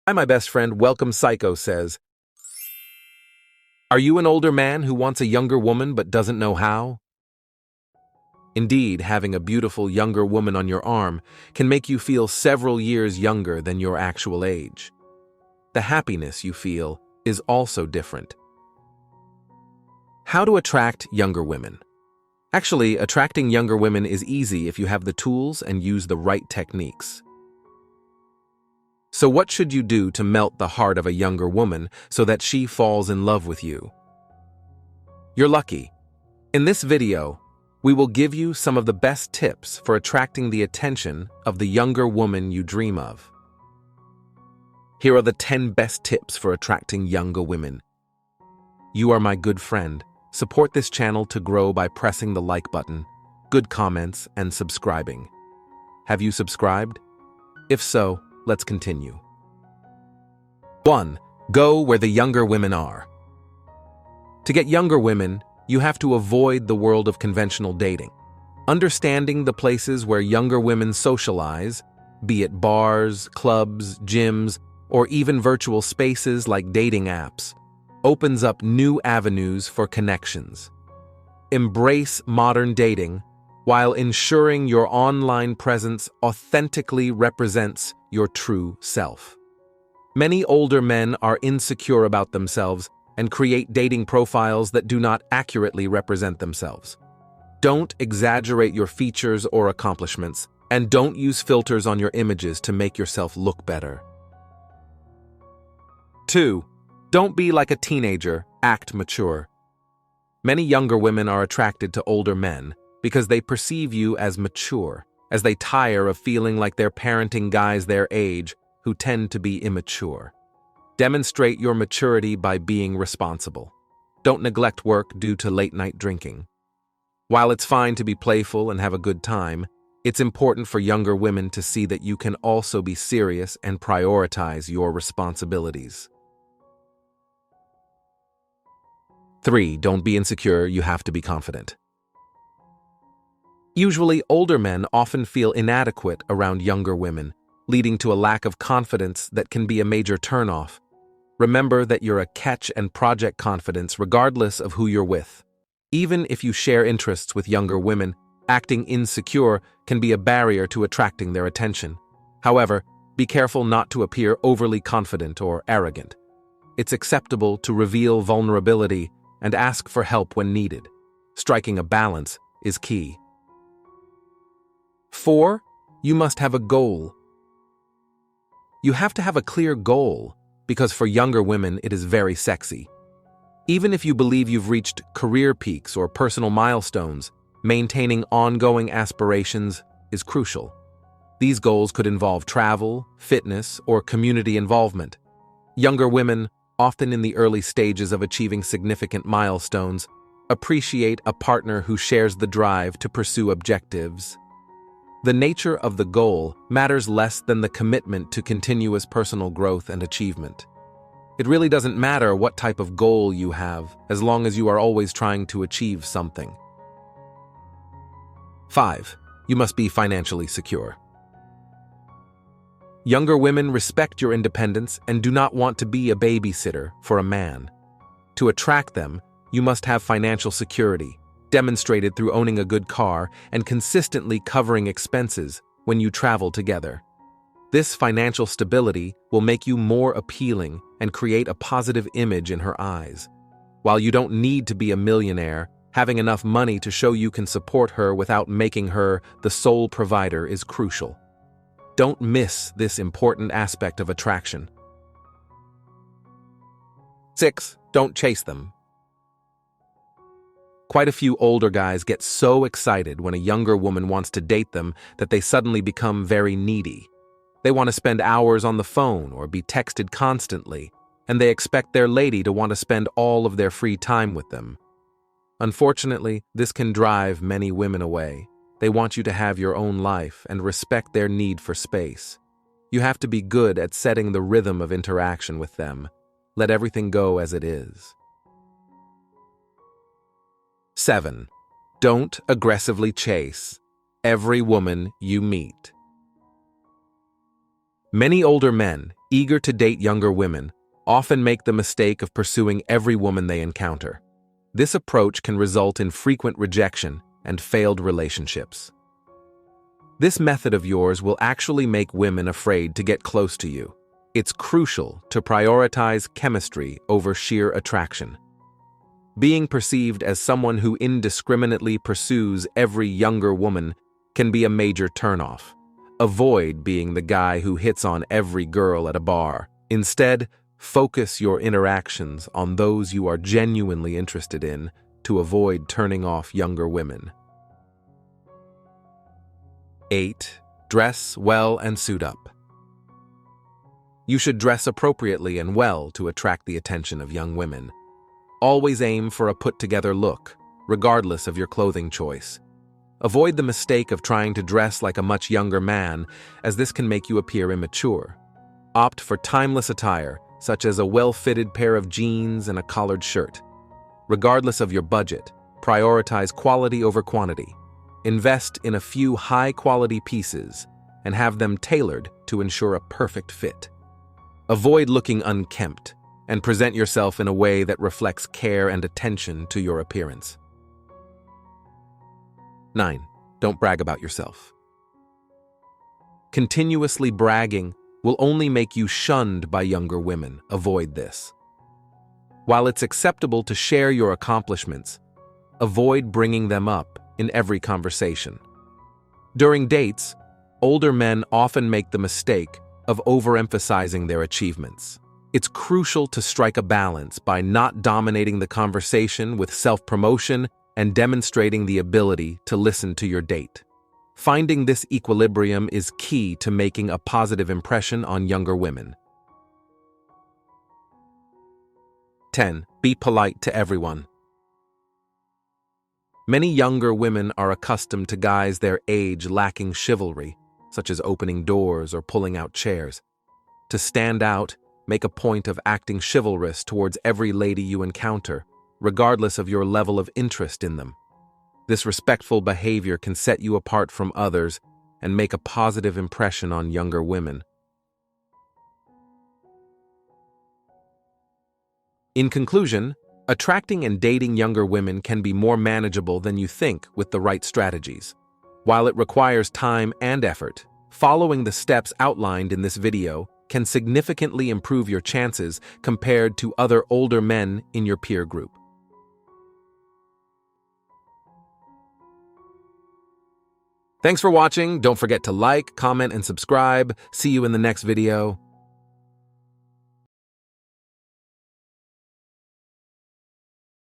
Hi, my best friend, welcome Psycho says, are you an older man who wants a younger woman but doesn't know how? Indeed, having a beautiful younger woman on your arm can make you feel several years younger than your actual age. The happiness you feel is also different. How to attract younger women? Actually, attracting younger women is easy if you have the tools and use the right techniques. So what should you do to melt the heart of a younger woman so that she falls in love with you? You're lucky. In this video, we will give you some of the best tips for attracting the attention of the younger woman you dream of. Here are the 10 best tips for attracting younger women. You are my good friend. Support this channel to grow by pressing the like button, good comments, and subscribing. Have you subscribed? If so, let's continue. 1. Go where the younger women are. To get younger women, you have to avoid the world of conventional dating. Understanding the places where younger women socialize, be it bars, clubs, gyms, or even virtual spaces like dating apps, opens up new avenues for connections. Embrace modern dating while ensuring your online presence authentically represents your true self. Many older men are insecure about themselves and create dating profiles that do not accurately represent themselves. Don't exaggerate your features or accomplishments, and don't use filters on your images to make yourself look better. 2. Don't be like a teenager, act mature. Many younger women are attracted to older men because they perceive you as mature, as they tire of feeling like they're parenting guys their age who tend to be immature. Demonstrate your maturity by being responsible. Don't neglect work due to late-night drinking. While it's fine to be playful and have a good time, it's important for younger women to see that you can also be serious and prioritize your responsibilities. 3. Don't be insecure, you have to be confident. Usually, older men often feel inadequate around younger women, leading to a lack of confidence that can be a major turnoff. Remember that you're a catch and project confidence regardless of who you're with. Even if you share interests with younger women, acting insecure can be a barrier to attracting their attention. However, be careful not to appear overly confident or arrogant. It's acceptable to reveal vulnerability and ask for help when needed. Striking a balance is key. 4. You must have a goal. You have to have a clear goal, because for younger women it is very sexy. Even if you believe you've reached career peaks or personal milestones, maintaining ongoing aspirations is crucial. These goals could involve travel, fitness, or community involvement. Younger women, often in the early stages of achieving significant milestones, appreciate a partner who shares the drive to pursue objectives. The nature of the goal matters less than the commitment to continuous personal growth and achievement. It really doesn't matter what type of goal you have, as long as you are always trying to achieve something. 5. You must be financially secure. Younger women respect your independence and do not want to be a babysitter for a man. To attract them, you must have financial security, demonstrated through owning a good car and consistently covering expenses when you travel together. This financial stability will make you more appealing and create a positive image in her eyes. While you don't need to be a millionaire, having enough money to show you can support her without making her the sole provider is crucial. Don't miss this important aspect of attraction. 6. Don't chase them. Quite a few older guys get so excited when a younger woman wants to date them that they suddenly become very needy. They want to spend hours on the phone or be texted constantly, and they expect their lady to want to spend all of their free time with them. Unfortunately, this can drive many women away. They want you to have your own life and respect their need for space. You have to be good at setting the rhythm of interaction with them. Let everything go as it is. 7. Don't aggressively chase every woman you meet. Many older men, eager to date younger women often make the mistake of pursuing every woman they encounter. This approach can result in frequent rejection and failed relationships. This method of yours will actually make women afraid to get close to you. It's crucial to prioritize chemistry over sheer attraction. Being perceived as someone who indiscriminately pursues every younger woman can be a major turnoff. Avoid being the guy who hits on every girl at a bar. Instead, focus your interactions on those you are genuinely interested in to avoid turning off younger women. 8. Dress well and suit up. You should dress appropriately and well to attract the attention of young women. Always aim for a put-together look, regardless of your clothing choice. Avoid the mistake of trying to dress like a much younger man, as this can make you appear immature. Opt for timeless attire, such as a well-fitted pair of jeans and a collared shirt. Regardless of your budget, prioritize quality over quantity. Invest in a few high-quality pieces and have them tailored to ensure a perfect fit. Avoid looking unkempt and present yourself in a way that reflects care and attention to your appearance. 9. Don't brag about yourself. Continuously bragging will only make you shunned by younger women. Avoid this. While it's acceptable to share your accomplishments, avoid bringing them up in every conversation. During dates, older men often make the mistake of overemphasizing their achievements. It's crucial to strike a balance by not dominating the conversation with self-promotion and demonstrating the ability to listen to your date. Finding this equilibrium is key to making a positive impression on younger women. 10. Be polite to everyone. Many younger women are accustomed to guys their age lacking chivalry, such as opening doors or pulling out chairs. To stand out, make a point of acting chivalrous towards every lady you encounter, regardless of your level of interest in them. This respectful behavior can set you apart from others and make a positive impression on younger women. In conclusion, attracting and dating younger women can be more manageable than you think with the right strategies. While it requires time and effort, following the steps outlined in this video can significantly improve your chances compared to other older men in your peer group. Thanks for watching. Don't forget to like, comment, and subscribe. See you in the next video.